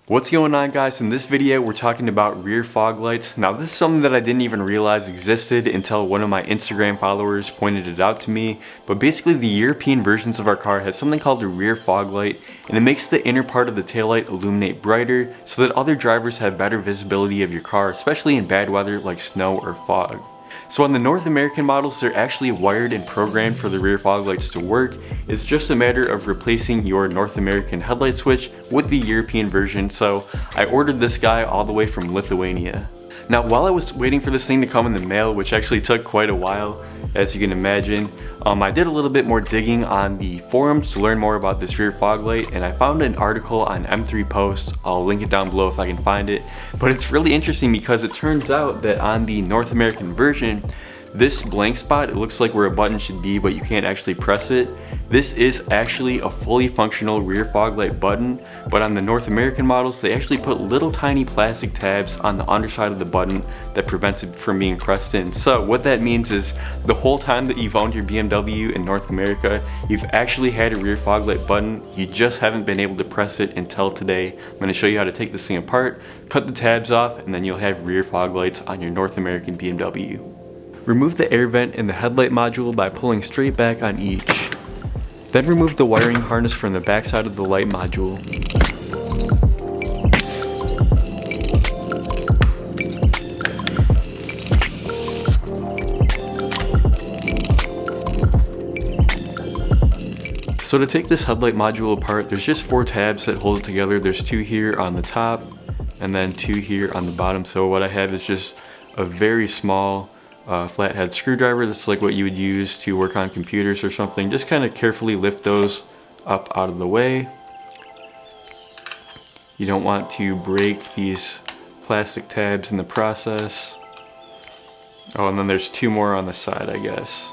What's going on, guys? In this video we're talking about rear fog lights. Now this is something that I didn't even realize existed until one of my Instagram followers pointed it out to me. But basically the European versions of our car has something called a rear fog light, and it makes the inner part of the taillight illuminate brighter so that other drivers have better visibility of your car, especially in bad weather like snow or fog. So on the North American models, they're actually wired and programmed for the rear fog lights to work. It's just a matter of replacing your North American headlight switch with the European version. So I ordered this guy all the way from Lithuania. Now while I was waiting for this thing to come in the mail, which actually took quite a while, as you can imagine, I did a little bit more digging on the forums to learn more about this rear fog light, and I found an article on M3 Post. I'll link it down below if I can find it. But it's really interesting because it turns out that on the North American version, this blank spot, it looks like where a button should be, but you can't actually press it. This is actually a fully functional rear fog light button, but on the North American models, they actually put little tiny plastic tabs on the underside of the button that prevents it from being pressed in. So what that means is the whole time that you've owned your BMW in North America, you've actually had a rear fog light button. You just haven't been able to press it until today. I'm going to show you how to take this thing apart, cut the tabs off, and then you'll have rear fog lights on your North American BMW. Remove the air vent in the headlight module by pulling straight back on each. Then remove the wiring harness from the back side of the light module. So to take this headlight module apart, there's just 4 tabs that hold it together. There's 2 here on the top and then 2 here on the bottom. So what I have is just a very small flathead screwdriver. That's like what you would use to work on computers or something. Just kind of carefully lift those up out of the way. You don't want to break these plastic tabs in the process. Oh, and then there's 2 more on the side, I guess.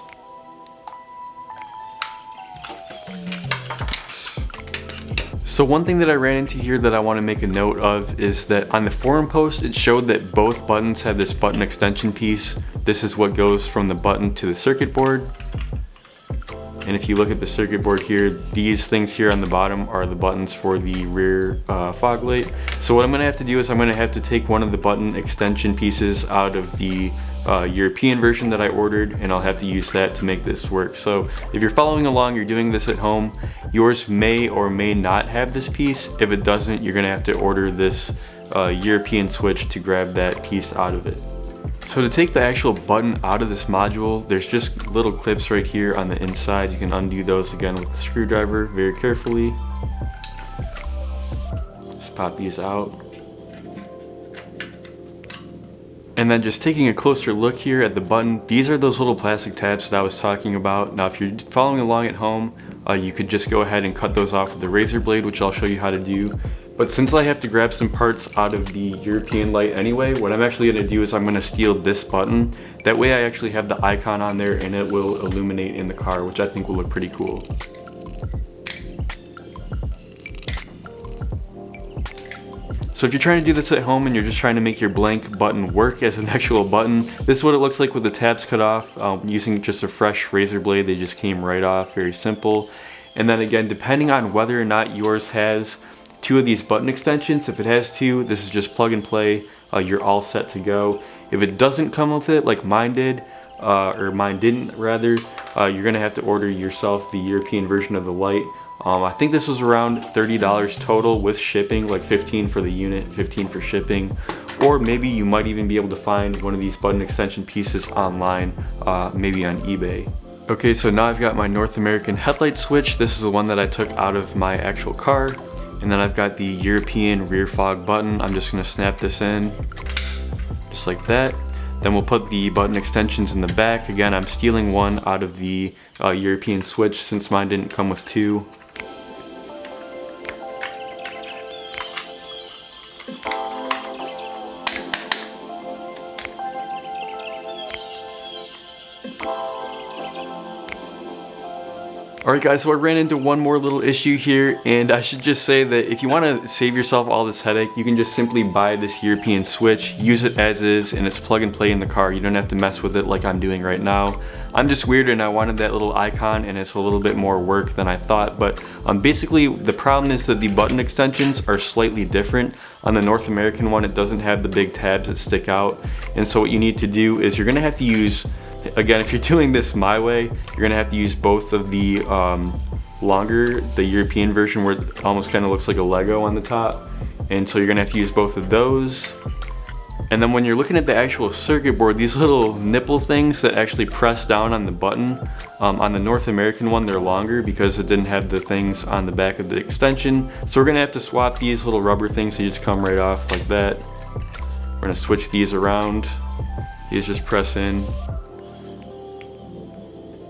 So one thing that I ran into here that I want to make a note of is that on the forum post, it showed that both buttons have this button extension piece. This is what goes from the button to the circuit board. And if you look at the circuit board here, these things here on the bottom are the buttons for the rear fog light. So what I'm going to have to do is I'm going to have to take one of the button extension pieces out of the European version that I ordered, and I'll have to use that to make this work. So if you're following along, you're doing this at home, yours may or may not have this piece. If it doesn't, you're going to have to order this European switch to grab that piece out of it. So to take the actual button out of this module, there's just little clips right here on the inside. You can undo those again with the screwdriver very carefully. Just pop these out. And then just taking a closer look here at the button, these are those little plastic tabs that I was talking about. Now if you're following along at home, you could just go ahead and cut those off with the razor blade, which I'll show you how to do. But since I have to grab some parts out of the European light anyway, what I'm actually going to do is I'm going to steal this button. That way I actually have the icon on there and it will illuminate in the car, which I think will look pretty cool. So if you're trying to do this at home and you're just trying to make your blank button work as an actual button, this is what it looks like with the tabs cut off. Using just a fresh razor blade, they just came right off, very simple. And then again, depending on whether or not yours has 2 of these button extensions, if it has 2, this is just plug and play, you're all set to go. If it doesn't come with it, like mine did, or mine didn't rather, you're gonna have to order yourself the European version of the light. I think this was around $30 total with shipping, like 15 for the unit, 15 for shipping. Or maybe you might even be able to find one of these button extension pieces online, maybe on eBay. Okay, so now I've got my North American headlight switch. This is the one that I took out of my actual car. And then I've got the European rear fog button. I'm just gonna snap this in, just like that. Then we'll put the button extensions in the back. Again, I'm stealing one out of the European switch since mine didn't come with 2. Alright guys, so I ran into one more little issue here, and I should just say that if you want to save yourself all this headache, you can just simply buy this European switch, use it as is, and it's plug and play in the car. You don't have to mess with it like I'm doing right now. I'm just weird and I wanted that little icon, and it's a little bit more work than I thought, but basically the problem is that the button extensions are slightly different. On the North American one, it doesn't have the big tabs that stick out, and so what you need to do is you're going to have to use, again, if you're doing this my way, you're gonna have to use both of the longer, the European version where it almost kind of looks like a Lego on the top, and so you're gonna have to use both of those. And then when you're looking at the actual circuit board, these little nipple things that actually press down on the button, on the North American one they're longer because it didn't have the things on the back of the extension. So we're gonna have to swap these little rubber things, so you just come right off like that. We're gonna switch these around. These just press in.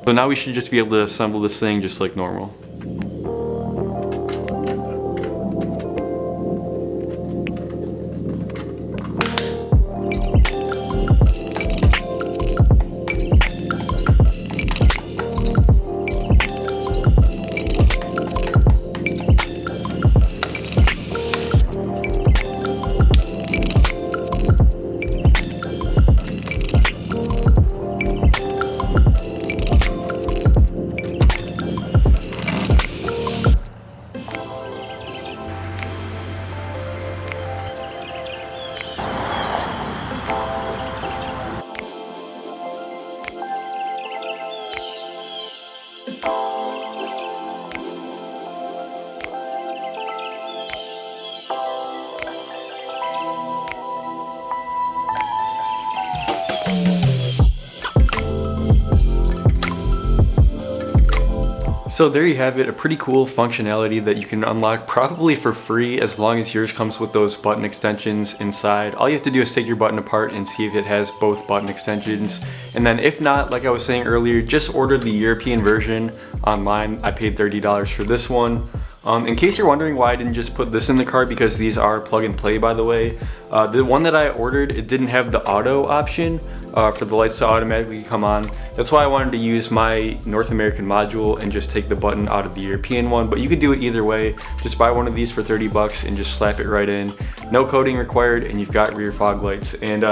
So now we should just be able to assemble this thing just like normal. So there you have it, a pretty cool functionality that you can unlock probably for free as long as yours comes with those button extensions inside. All you have to do is take your button apart and see if it has both button extensions. And then if not, like I was saying earlier, just order the European version online. I paid $30 for this one. In case you're wondering why I didn't just put this in the car, because these are plug and play, by the way. The one that I ordered, it didn't have the auto option for the lights to automatically come on. That's why I wanted to use my North American module and just take the button out of the European one, but you could do it either way. Just buy one of these for 30 bucks and just slap it right in. No coating required, and you've got rear fog lights. And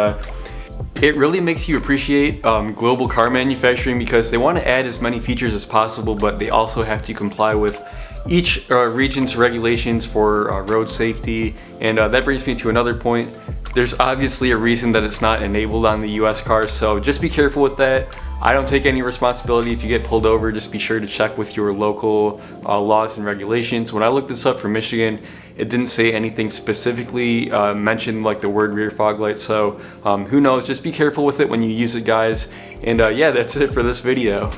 it really makes you appreciate global car manufacturing, because they want to add as many features as possible, but they also have to comply with each region's regulations for road safety. And that brings me to another point. There's obviously a reason that it's not enabled on the US cars, so just be careful with that. I don't take any responsibility if you get pulled over. Just be sure to check with your local laws and regulations. When I looked this up for Michigan, it didn't say anything specifically mentioned like the word rear fog light, so who knows. Just be careful with it when you use it, guys. And yeah, that's it for this video.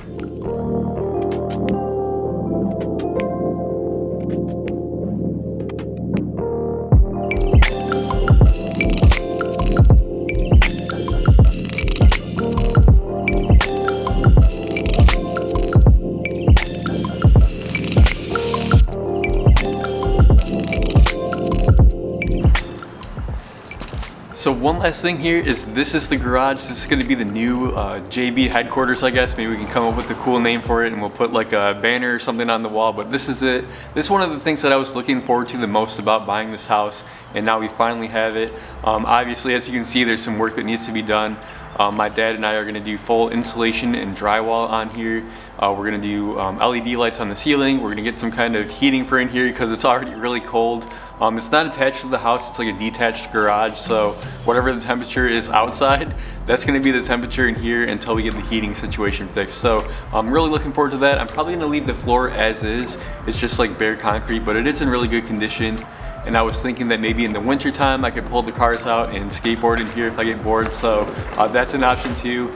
So one last thing here is, this is the garage. This is going to be the new JB headquarters, I guess. Maybe we can come up with a cool name for it, and we'll put like a banner or something on the wall. But this is it. This is one of the things that I was looking forward to the most about buying this house, and now we finally have it. Obviously, as you can see, there's some work that needs to be done. My dad and I are going to do full insulation and drywall on here. We're going to do LED lights on the ceiling. We're going to get some kind of heating for in here because it's already really cold. It's not attached to the house, it's like a detached garage, so whatever the temperature is outside, that's going to be the temperature in here until we get the heating situation fixed. So I'm really looking forward to that. I'm probably going to leave the floor as is. It's just like bare concrete, but it is in really good condition. And I was thinking that maybe in the winter time I could pull the cars out and skateboard in here if I get bored, so that's an option too.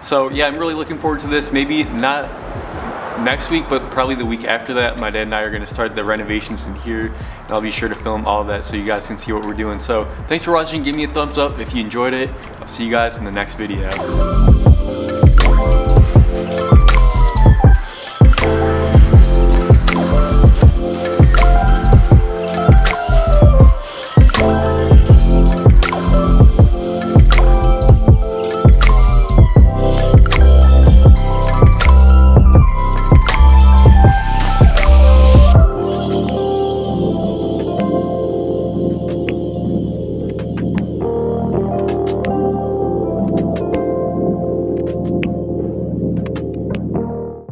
So yeah, I'm really looking forward to this. Maybe not next week, but probably the week after that. My dad and I are going to start the renovations in here, and I'll be sure to film all of that so you guys can see what we're doing. So thanks for watching. Give me a thumbs up if you enjoyed it. I'll see you guys in the next video.